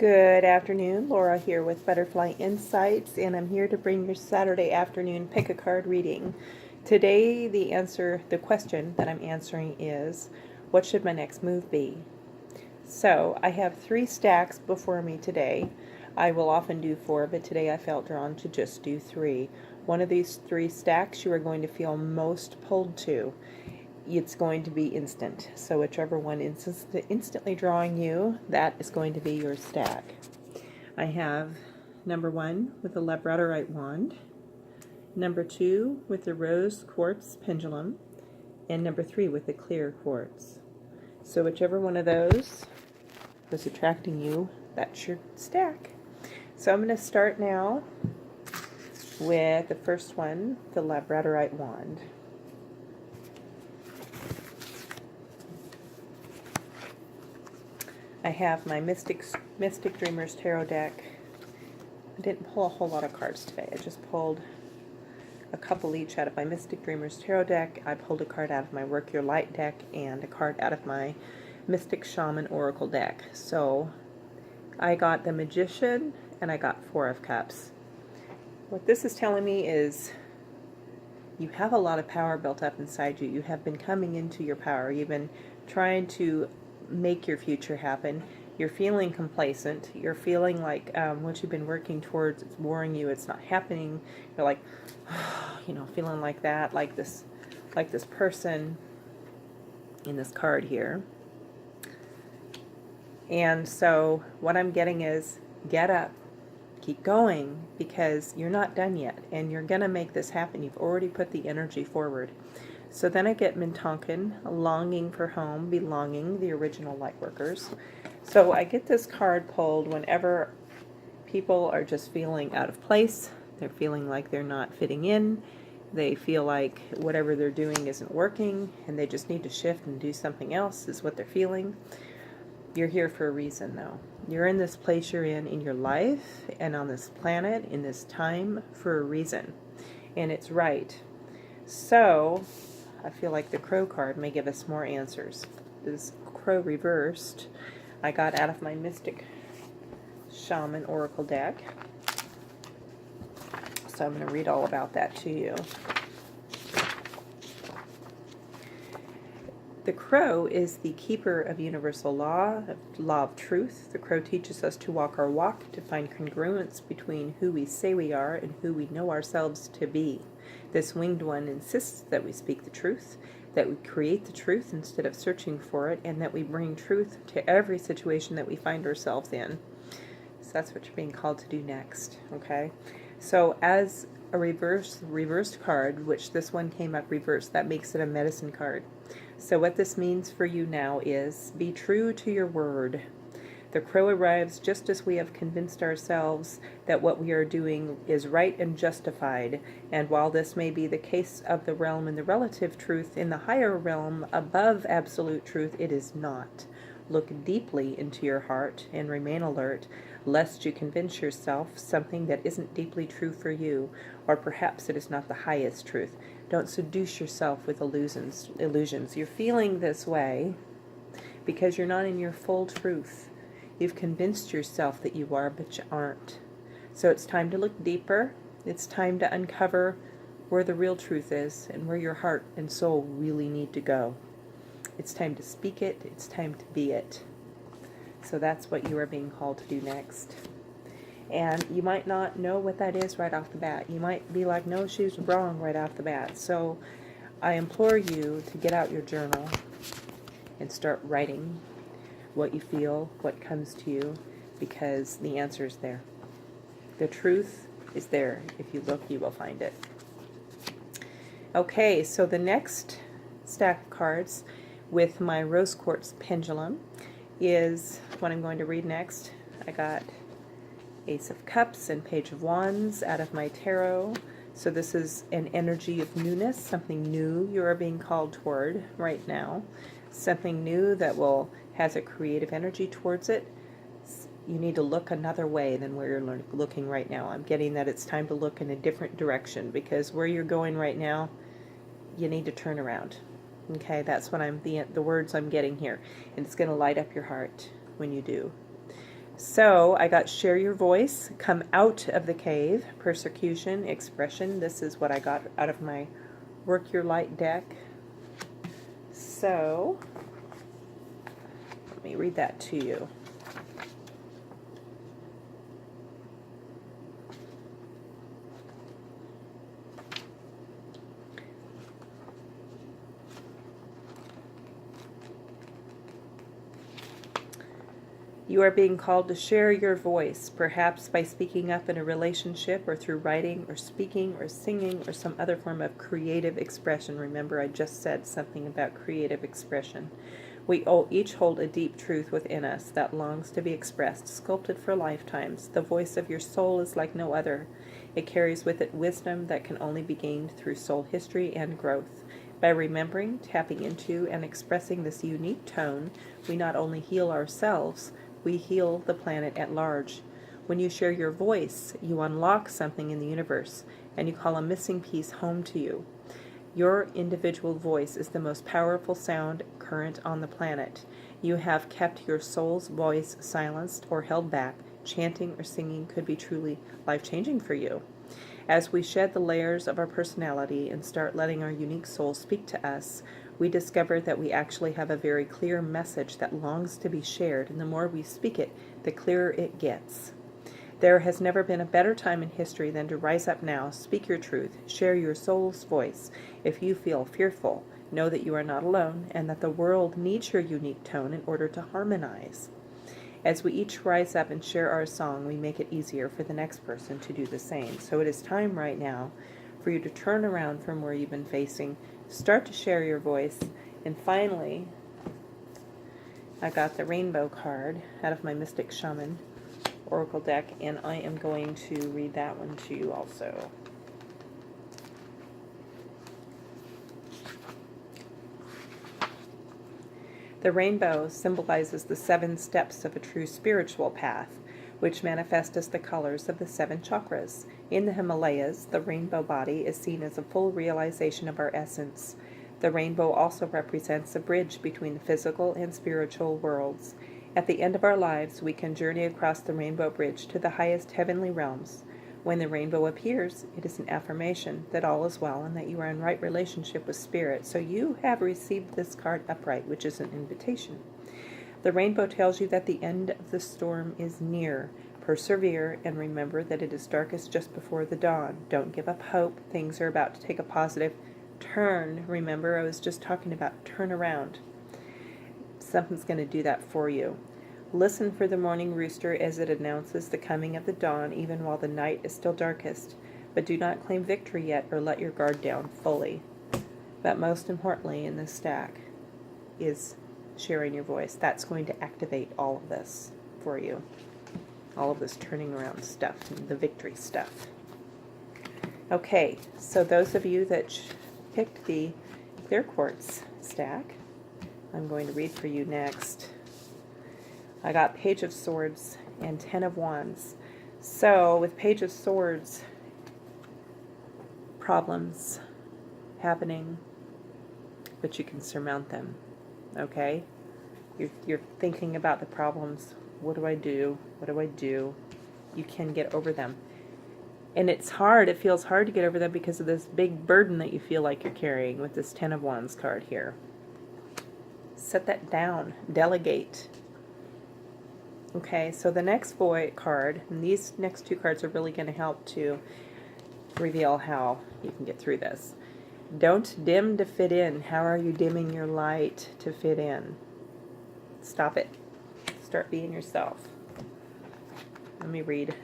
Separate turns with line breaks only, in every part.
Good afternoon, Laura here with Butterfly Insights, and I'm here to bring your Saturday afternoon pick a card reading. Today the question that I'm answering is, what should my next move be? So I have 3 stacks before me today. I will often do 4, but today I felt drawn to just do 3. One of these 3 stacks you are going to feel most pulled to. It's going to be instant. So whichever one is instantly drawing you, that is going to be your stack. I have number 1 with the labradorite wand, number 2 with the rose quartz pendulum, and number 3 with the clear quartz. So whichever one of those was attracting you, that's your stack. So I'm going to start now with the first one, the labradorite wand. I have my Mystic Dreamers Tarot deck. I didn't pull a whole lot of cards today. I just pulled a couple each out of my Mystic Dreamers Tarot deck. I pulled a card out of my Work Your Light deck and a card out of my Mystic Shaman Oracle deck. So I got the Magician and I got 4 of Cups. What this is telling me is you have a lot of power built up inside you. You have been coming into your power. You've been trying to make your future happen. You're feeling complacent. You're feeling like what you've been working towards, it's boring you. It's not happening. You're like, feeling like that, like this person in this card here. And so what I'm getting is, get up, keep going, because you're not done yet, and you're gonna make this happen. You've already put the energy forward. So then I get Mintonkin, longing for home, belonging, the original Lightworkers. So I get this card pulled whenever people are just feeling out of place. They're feeling like they're not fitting in. They feel like whatever they're doing isn't working, and they just need to shift and do something else, is what they're feeling. You're here for a reason, though. You're in this place you're in your life, and on this planet, in this time, for a reason. And it's right. So I feel like the Crow card may give us more answers. This Crow reversed, I got out of my Mystic Shaman Oracle deck. So I'm going to read all about that to you. The Crow is the keeper of universal law of truth. The Crow teaches us to walk our walk, to find congruence between who we say we are and who we know ourselves to be. This winged one insists that we speak the truth, that we create the truth instead of searching for it, and that we bring truth to every situation that we find ourselves in. So that's what you're being called to do next, okay? So as a reversed card, which this one came up reversed, that makes it a medicine card. So what this means for you now is, be true to your word. The Crow arrives just as we have convinced ourselves that what we are doing is right and justified, and while this may be the case of the realm and the relative truth, in the higher realm above absolute truth, it is not. Look deeply into your heart and remain alert, lest you convince yourself something that isn't deeply true for you, or perhaps it is not the highest truth. Don't seduce yourself with illusions. You're feeling this way because you're not in your full truth. You've convinced yourself that you are, but you aren't. So it's time to look deeper. It's time to uncover where the real truth is and where your heart and soul really need to go. It's time to speak it. It's time to be it. So that's what you are being called to do next. And you might not know what that is right off the bat. You might be like, no, she's wrong right off the bat. So I implore you to get out your journal and start writing what you feel, what comes to you, because the answer is there. The truth is there. If you look, you will find it. Okay, so the next stack of cards with my rose quartz pendulum is what I'm going to read next. I got Ace of Cups and Page of Wands out of my tarot. So this is an energy of newness, something new you are being called toward right now. Something new that has a creative energy towards it. You need to look another way than where you're looking right now. I'm getting that it's time to look in a different direction, because where you're going right now, you need to turn around. Okay, that's what the words I'm getting here. And it's going to light up your heart when you do. So I got share your voice, come out of the cave, persecution, expression. This is what I got out of my work your light deck. So let me read that to you. You are being called to share your voice, perhaps by speaking up in a relationship or through writing or speaking or singing or some other form of creative expression. Remember, I just said something about creative expression. We each hold a deep truth within us that longs to be expressed, sculpted for lifetimes. The voice of your soul is like no other. It carries with it wisdom that can only be gained through soul history and growth. By remembering, tapping into, and expressing this unique tone, we not only heal ourselves, we heal the planet at large. When you share your voice, you unlock something in the universe, and you call a missing piece home to you. Your individual voice is the most powerful sound current on the planet. You have kept your soul's voice silenced or held back. Chanting or singing could be truly life-changing for you. As we shed the layers of our personality and start letting our unique soul speak to us, we discover that we actually have a very clear message that longs to be shared, and the more we speak it, the clearer it gets. There has never been a better time in history than to rise up now, speak your truth, share your soul's voice. If you feel fearful, know that you are not alone and that the world needs your unique tone in order to harmonize. As we each rise up and share our song, we make it easier for the next person to do the same. So it is time right now for you to turn around from where you've been facing, start to share your voice, and finally, I got the rainbow card out of my Mystic Shaman Oracle deck, and I am going to read that one to you also. The rainbow symbolizes the 7 steps of a true spiritual path, which manifest as the colors of the 7 chakras. In the Himalayas, the rainbow body is seen as a full realization of our essence. The rainbow also represents a bridge between the physical and spiritual worlds. At the end of our lives, we can journey across the rainbow bridge to the highest heavenly realms. When the rainbow appears, it is an affirmation that all is well and that you are in right relationship with Spirit. So you have received this card upright, which is an invitation. The rainbow tells you that the end of the storm is near. Persevere and remember that it is darkest just before the dawn. Don't give up hope. Things are about to take a positive turn. Remember, I was just talking about turn around. Something's going to do that for you. Listen for the morning rooster as it announces the coming of the dawn, even while the night is still darkest. But do not claim victory yet or let your guard down fully. But most importantly in this stack is sharing your voice. That's going to activate all of this for you. All of this turning around stuff, the victory stuff. Okay, so those of you that picked the clear quartz stack, I'm going to read for you next. I got Page of Swords and 10 of Wands. So with Page of Swords, problems happening, but you can surmount them. Okay? You're thinking about the problems. What do I do? What do I do? You can get over them. And it's hard. It feels hard to get over them because of this big burden that you feel like you're carrying with this 10 of Wands card here. Set that down. Delegate. Okay, so the next void card, and these next 2 cards are really going to help to reveal how you can get through this. Don't dim to fit in. How are you dimming your light to fit in? Stop it. Start being yourself. Let me read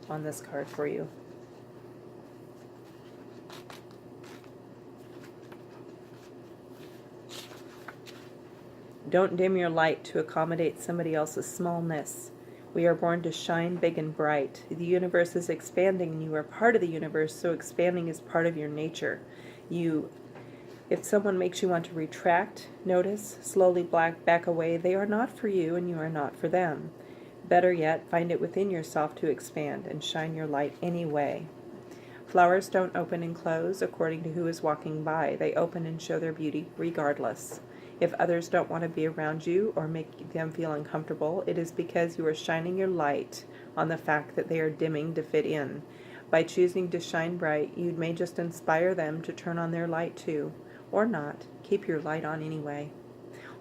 on this card for you. Don't dim your light to accommodate somebody else's smallness. We are born to shine big and bright. The universe is expanding and you are part of the universe, so expanding is part of your nature. If someone makes you want to retract, notice, slowly back away, they are not for you and you are not for them. Better yet, find it within yourself to expand and shine your light anyway. Flowers don't open and close according to who is walking by. They open and show their beauty regardless. If others don't want to be around you or make them feel uncomfortable, it is because you are shining your light on the fact that they are dimming to fit in. By choosing to shine bright, you may just inspire them to turn on their light too. Or not. Keep your light on anyway.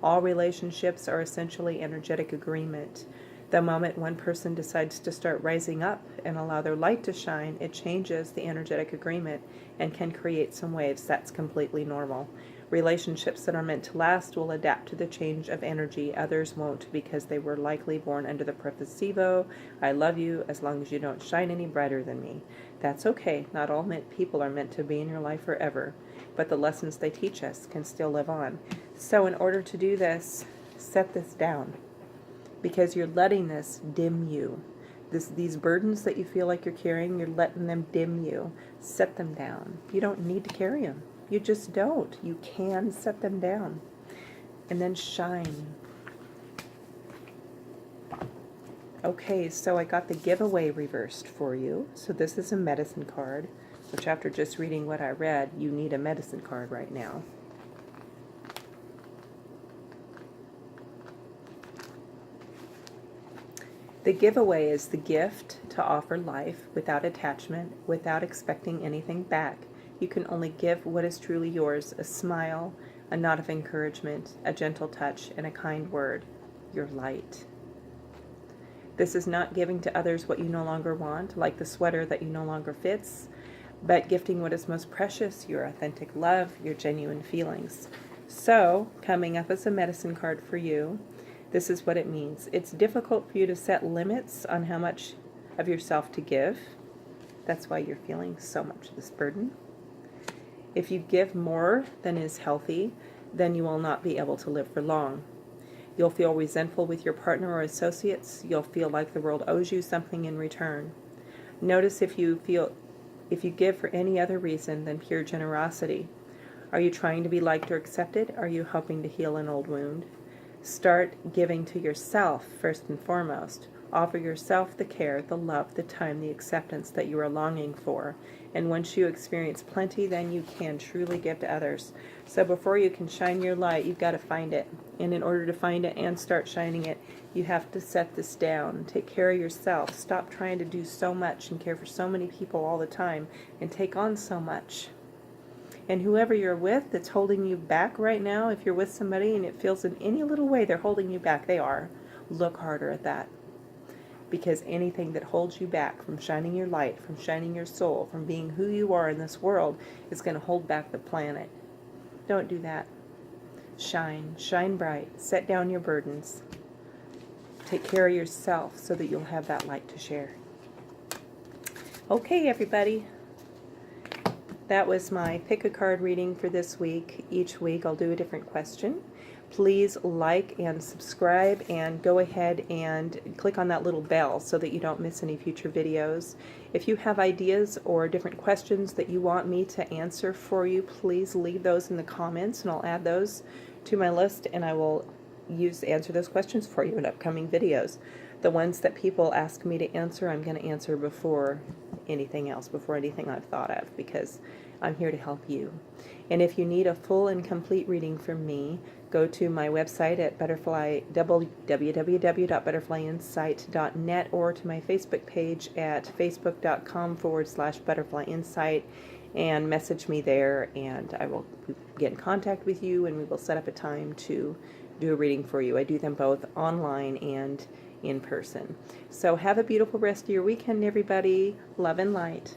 All relationships are essentially energetic agreement. The moment one person decides to start rising up and allow their light to shine, it changes the energetic agreement and can create some waves. That's completely normal. Relationships that are meant to last will adapt to the change of energy. Others won't, because they were likely born under the profesivo, I love you as long as you don't shine any brighter than me. That's okay. Not all people are meant to be in your life forever, but the lessons they teach us can still live on. So in order to do this, set this down, because you're letting this dim you. These burdens that you feel like you're carrying, you're letting them dim you. Set them down. You don't need to carry them. You just don't. You can set them down. And then shine. Okay, so I got the giveaway reversed for you. So this is a medicine card, which after just reading what I read, you need a medicine card right now. The giveaway is the gift to offer life without attachment, without expecting anything back. You can only give what is truly yours: a smile, a nod of encouragement, a gentle touch, and a kind word. Your light. This is not giving to others what you no longer want, like the sweater that you no longer fits, but gifting what is most precious: your authentic love, your genuine feelings. So, coming up as a medicine card for you, this is what it means. It's difficult for you to set limits on how much of yourself to give. That's why you're feeling so much of this burden. If you give more than is healthy, then you will not be able to live for long. You'll feel resentful with your partner or associates. You'll feel like the world owes you something in return. Notice if you give for any other reason than pure generosity. Are you trying to be liked or accepted? Are you hoping to heal an old wound? Start giving to yourself first and foremost. Offer yourself the care, the love, the time, the acceptance that you are longing for. And once you experience plenty, then you can truly give to others. So before you can shine your light, you've got to find it. And in order to find it and start shining it, you have to set this down. Take care of yourself. Stop trying to do so much and care for so many people all the time and take on so much. And whoever you're with that's holding you back right now, if you're with somebody and it feels in any little way they're holding you back, they are. Look harder at that. Because anything that holds you back from shining your light, from shining your soul, from being who you are in this world, is going to hold back the planet. Don't do that. Shine. Shine bright. Set down your burdens. Take care of yourself so that you'll have that light to share. Okay, everybody. That was my pick a card reading for this week. Each week I'll do a different question. Please like and subscribe, and go ahead and click on that little bell so that you don't miss any future videos. If you have ideas or different questions that you want me to answer for you, please leave those in the comments and I'll add those to my list, and I will answer those questions for you in upcoming videos. The ones that people ask me to answer, I'm going to answer before anything else, before anything I've thought of, because I'm here to help you. And if you need a full and complete reading from me, go to my website at www.butterflyinsight.net, or to my Facebook page at facebook.com/butterflyinsight, and message me there, and I will get in contact with you and we will set up a time to do a reading for you. I do them both online and in person. So have a beautiful rest of your weekend, everybody. Love and light.